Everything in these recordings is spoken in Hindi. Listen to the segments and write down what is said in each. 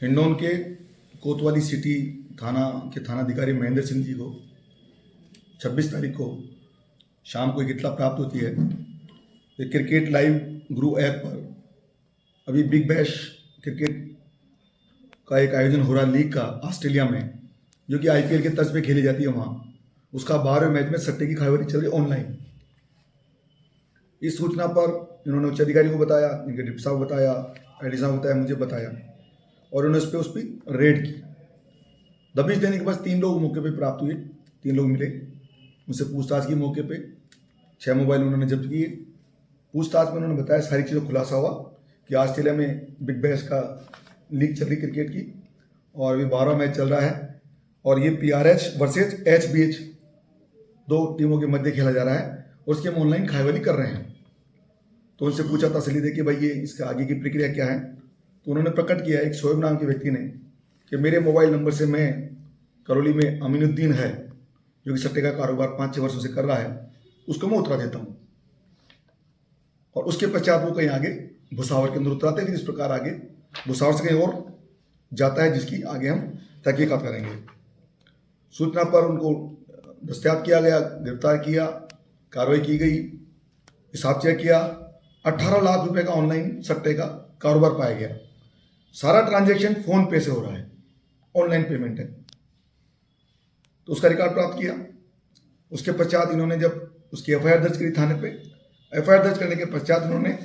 हिंडौन के कोतवाली सिटी थाना के थानाधिकारी महेंद्र सिंह जी को 26 तारीख को शाम को एक इत्तला प्राप्त होती है कि क्रिकेट लाइव गुरु ऐप पर अभी बिग बैश क्रिकेट का एक आयोजन हो रहा है लीग का ऑस्ट्रेलिया में, जो कि आईपीएल के तर्ज पे खेली जाती है वहाँ। उसका 12वें मैच में सट्टे की खबरें चल रही ऑनलाइन। इस सूचना पर इन्होंने उच्च अधिकारी को बताया, इनके डिप्टी साहब को बताया, एडी साहब को बताया, मुझे बताया और उन्होंने उस पर रेड की। दबिश देने के बाद 3 लोग मौके पे प्राप्त हुए, 3 लोग मिले, उनसे पूछताछ की मौके पे। 6 मोबाइल उन्होंने जब्त किए। पूछताछ में उन्होंने बताया सारी चीज़ों खुलासा हुआ कि ऑस्ट्रेलिया में बिग बैश का लीग चल रही क्रिकेट की और अभी 12वां मैच चल रहा है और ये PRH वर्सेज HBH 2 टीमों के मध्य खेला जा रहा है और उसकी हम ऑनलाइन खाईवाली कर रहे हैं। तो उनसे पूछा तसल्ली दे कि भाई ये इसका आगे की प्रक्रिया क्या है। तो उन्होंने प्रकट किया एक शोएब नाम के व्यक्ति ने कि मेरे मोबाइल नंबर से मैं करौली में अमीनुद्दीन है जो कि सट्टे का कारोबार 5-6 वर्षों से कर रहा है, उसको मैं उतरा देता हूँ। और उसके पश्चात वो कहीं आगे भुसावर के अंदर उतराते, फिर इस प्रकार आगे भुसावर से कहीं और जाता है जिसकी आगे हम तहकीकात करेंगे। सूचना पर उनको दस्तयाब किया गया, गिरफ्तार किया, कार्रवाई की गई, हिसाब चेक किया। 18 लाख रुपए का ऑनलाइन सट्टे का कारोबार पाया गया। सारा ट्रांजैक्शन फोन पे से हो रहा है, ऑनलाइन पेमेंट है। तो उसका रिकॉर्ड प्राप्त किया। उसके पश्चात इन्होंने जब उसकी FIR दर्ज करी थाने पे, FIR दर्ज करने के पश्चात इन्होंने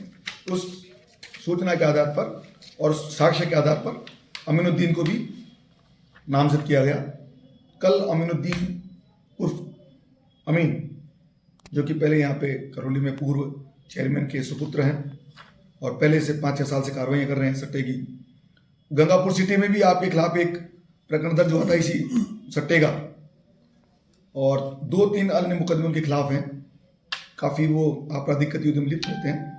उस सूचना के आधार पर और साक्ष्य के आधार पर अमीनुद्दीन को भी नामजद किया गया। कल अमीनुद्दीन उर्फ अमीन, जो कि पहले यहाँ पे करौली में पूर्व चेयरमैन के सुपुत्र हैं और पहले से 5-6 साल से कार्रवाई कर रहे हैं सट्टे की। गंगापुर सिटी में भी आपके खिलाफ एक प्रकरण दर्ज हुआ था इसी सट्टे का और 2-3 अन्य मुकदमे उनके खिलाफ हैं। काफ़ी वो आपराधिक गतिविधियों में लिप्त रहते हैं।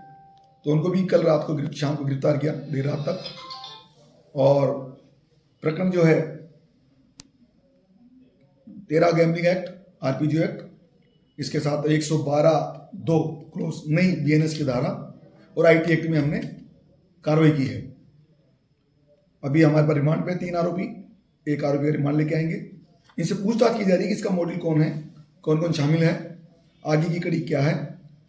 तो उनको भी कल रात को शाम को गिरफ्तार किया देर रात तक। और प्रकरण जो है 13 गैम्बलिंग एक्ट, RPG एक्ट, इसके साथ 112(2) क्लोज नई BNS की धारा और IT एक्ट में हमने कार्रवाई की है। अभी हमारे पास रिमांड पे 3 आरोपी, 1 आरोपी का रिमांड लेके आएंगे। इनसे पूछताछ की जा रही है कि इसका मॉडल कौन है, कौन कौन शामिल है, आगे की कड़ी क्या है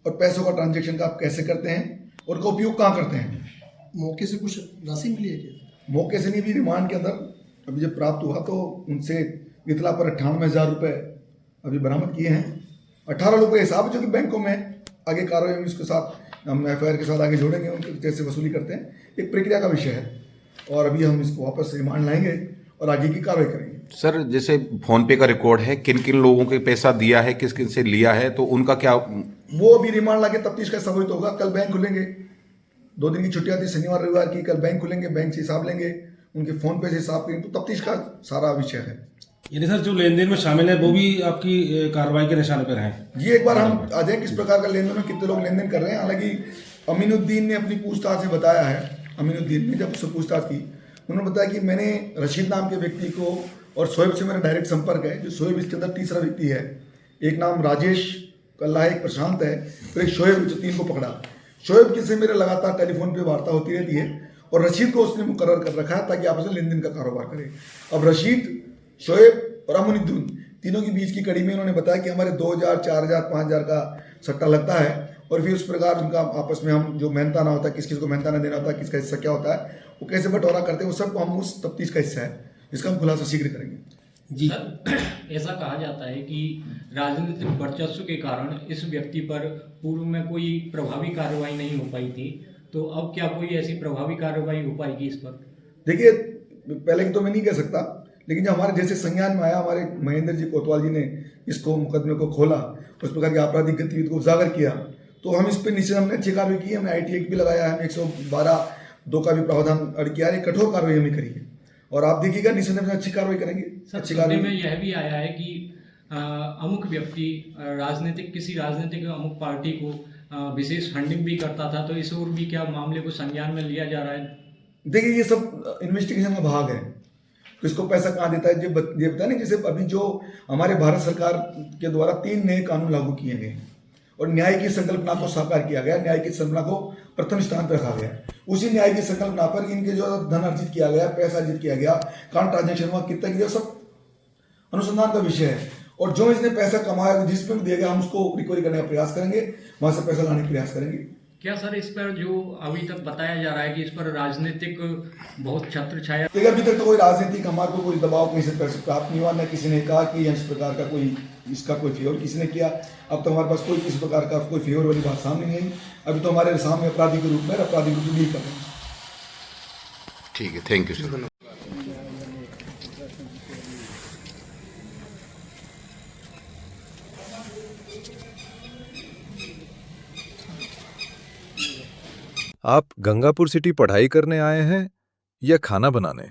और पैसों का ट्रांजैक्शन का आप कैसे करते हैं और का उपयोग कहाँ करते हैं। मौके से कुछ राशि मिली है क्या? मौके से नहीं, भी रिमांड के अंदर अभी जब प्राप्त हुआ तो उनसे इतला पर 98,000 रुपये अभी बरामद किए हैं। 18 रुपये हिसाब जो कि बैंकों में आगे कार्रवाई में इसके साथ हम FIR के साथ आगे जोड़ेंगे, उनके कैसे वसूली करते हैं, एक प्रक्रिया का विषय है। और अभी हम इसको वापस रिमांड लाएंगे और आगे की कार्रवाई करेंगे। सर, जैसे फोन पे का रिकॉर्ड है, किन किन लोगों के पैसा दिया है, किस किन से लिया है, तो उनका क्या? वो अभी रिमांड लाके तफ्तीश का साबित होगा। कल बैंक खुलेंगे, 2 दिन की छुट्टियां थी शनिवार रविवार की, कल बैंक खुलेंगे, बैंक से हिसाब लेंगे, उनके फोन पे से हिसाब करेंगे। तो तफ्तीश का सारा विषय है। यानी सर जो लेन देन में शामिल है वो भी आपकी कार्रवाई के निशाने पर है जी। एक बार हम आ जाए किस प्रकार का लेन देन में कितने लोग लेन देन कर रहे हैं। हालांकि अमीनुद्दीन ने अपनी पूछताछ से बताया है, अमीनुद्दीन ने जब उससे पूछताछ की, उन्होंने बताया कि मैंने रशीद नाम के व्यक्ति को और शोएब से मेरा डायरेक्ट संपर्क है। जो शोएब इसके अंदर तीसरा व्यक्ति है, एक नाम राजेश कल्ला है, एक प्रशांत है, फिर एक शोएब, जो 3 को पकड़ा। शोएब की से मेरे लगातार टेलीफोन पे वार्ता होती रहती है और रशीद को उसने मुकर्रर कर रखा है ताकि आपस में लेन देन का कारोबार करे। अब रशीद, शोएब और अमीनुद्दीन तीनों के बीच की कड़ी में उन्होंने बताया कि हमारे 2,000, 4,000, 5,000 का सट्टा लगता है और फिर उस प्रकार उनका आपस में हम जो मेहनताना होता है, किस किस को मेहनताना देना होता है, किसका हिस्सा क्या होता है, वो कैसे बंटवारा करते हैं, वो सब हम उस तफ्तीश का हिस्सा है, जिसका हम खुलासा शीघ्र करेंगे जी। सर, ऐसा कहा जाता है कि राजनीतिक वर्चस्व के कारण इस व्यक्ति पर पूर्व में कोई प्रभावी कार्रवाई नहीं हो पाई थी, तो अब क्या कोई ऐसी प्रभावी कार्रवाई हो पाएगी इस पर? देखिए, पहले की तो मैं नहीं कह सकता, लेकिन जब हमारे जैसे संज्ञान में आया, हमारे महेंद्र जी कोतवाल जी ने इसको मुकदमे को खोला, उस प्रकार की आपराधिक गतिविधि को उजागर किया, तो हम इस पर निश्चित हमने अच्छी कार्रवाई की। हमने IT एक्ट भी लगाया है, 112(2) का भी प्रावधान अड़ किया है, कठोर कार्रवाई हमने करी है और आप देखिएगा निश्चित हम अच्छी कार्रवाई करेंगे। अच्छी कार्रवाई में यह भी आया है कि अमुक व्यक्ति किसी राजनीतिक अमुक पार्टी को विशेष फंडिंग भी करता था, तो इस ओर भी क्या मामले को संज्ञान में लिया जा रहा है? देखिए, ये सब इन्वेस्टिगेशन का भाग है। किसको पैसा कहाँ देता है, ये बताया नहीं। जैसे अभी जो हमारे भारत सरकार के द्वारा 3 नए कानून लागू किए गए और न्याय की संकल्पना को साकार किया गया, न्याय की संकल्पना को प्रथम स्थान पर रखा गया। उसी न्याय की संकल्पना पर इनके जो धन अर्जित किया गया, पैसा अर्जित किया गया, कहाँ ट्रांजेक्शन हुआ, कितना किया, सब अनुसंधान का विषय है। और जो इसने पैसा कमाया, जिसमें भी दिया गया, हम उसको रिकवरी करने का प्रयास करेंगे, वहां से पैसा लाने का प्रयास करेंगे। क्या सर इस पर जो अभी तक बताया जा रहा है कि इस पर राजनीतिक बहुत छत्र छाया? देखिए, अभी तक तो कोई राजनीतिक हमारे को कोई दबाव कहीं से पैसे प्राप्त नहीं हुआ, न किसी ने कहा कि इस प्रकार का कोई इसका कोई फेवर किसी ने किया। अब तो हमारे पास कोई किसी प्रकार का कोई फेवर वाली बात सामने नहीं आई। अभी तो हमारे सामने अपराधी के रूप में अपराधी को डील कर रहे हैं। ठीक है, थैंक यू सर। आप गंगापुर सिटी पढ़ाई करने आए हैं या खाना बनाने?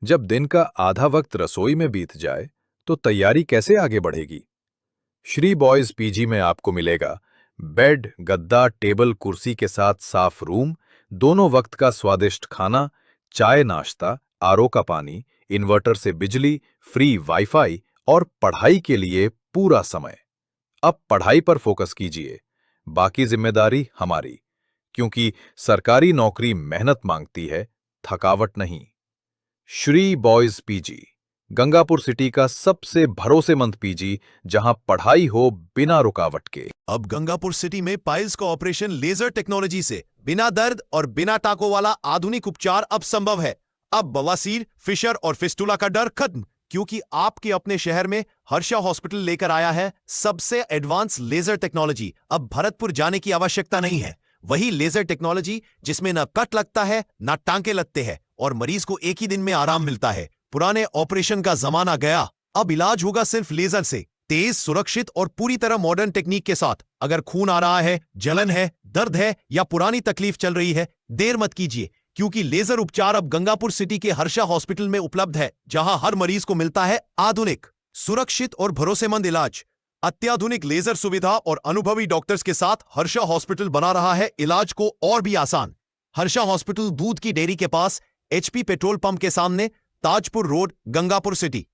जब दिन का आधा वक्त रसोई में बीत जाए तो तैयारी कैसे आगे बढ़ेगी? श्री बॉयज पीजी में आपको मिलेगा बेड, गद्दा, टेबल, कुर्सी के साथ साफ रूम, दोनों वक्त का स्वादिष्ट खाना, चाय नाश्ता, आरओ का पानी, इन्वर्टर से बिजली, फ्री वाईफाई और पढ़ाई के लिए पूरा समय। अब पढ़ाई पर फोकस कीजिए, बाकी जिम्मेदारी हमारी, क्योंकि सरकारी नौकरी मेहनत मांगती है, थकावट नहीं। Shri boys PG, Gangapur city का सबसे भरोसेमंद पीजी, जहां पढ़ाई हो बिना रुकावट के। अब गंगापुर सिटी में पाइल्स का ऑपरेशन लेजर टेक्नोलॉजी से बिना दर्द और बिना टाकों वाला आधुनिक उपचार अब संभव है। अब बवासीर, फिशर और फिस्टुला का डर खत्म, क्योंकि आपके अपने शहर में हर्षा हॉस्पिटल लेकर आया है सबसे एडवांस लेजर टेक्नोलॉजी। अब भरतपुर जाने की आवश्यकता नहीं है। वही लेजर टेक्नोलॉजी जिसमें न कट लगता है न टांके लगते हैं और मरीज को एक ही दिन में आराम मिलता है। पुराने ऑपरेशन का जमाना गया, अब इलाज होगा सिर्फ लेजर से, तेज, सुरक्षित और पूरी तरह मॉडर्न टेक्निक के साथ। अगर खून आ रहा है, जलन है, दर्द है या पुरानी तकलीफ चल रही है, देर मत कीजिए, क्योंकि लेजर उपचार अब गंगापुर सिटी के हर्षा हॉस्पिटल में उपलब्ध है, जहां हर मरीज को मिलता है आधुनिक, सुरक्षित और भरोसेमंद इलाज। अत्याधुनिक लेजर सुविधा और अनुभवी डॉक्टर्स के साथ हर्षा हॉस्पिटल बना रहा है इलाज को और भी आसान। हर्षा हॉस्पिटल दूध की डेयरी के पास, HP पेट्रोल पंप के सामने, ताजपुर रोड, गंगापुर सिटी।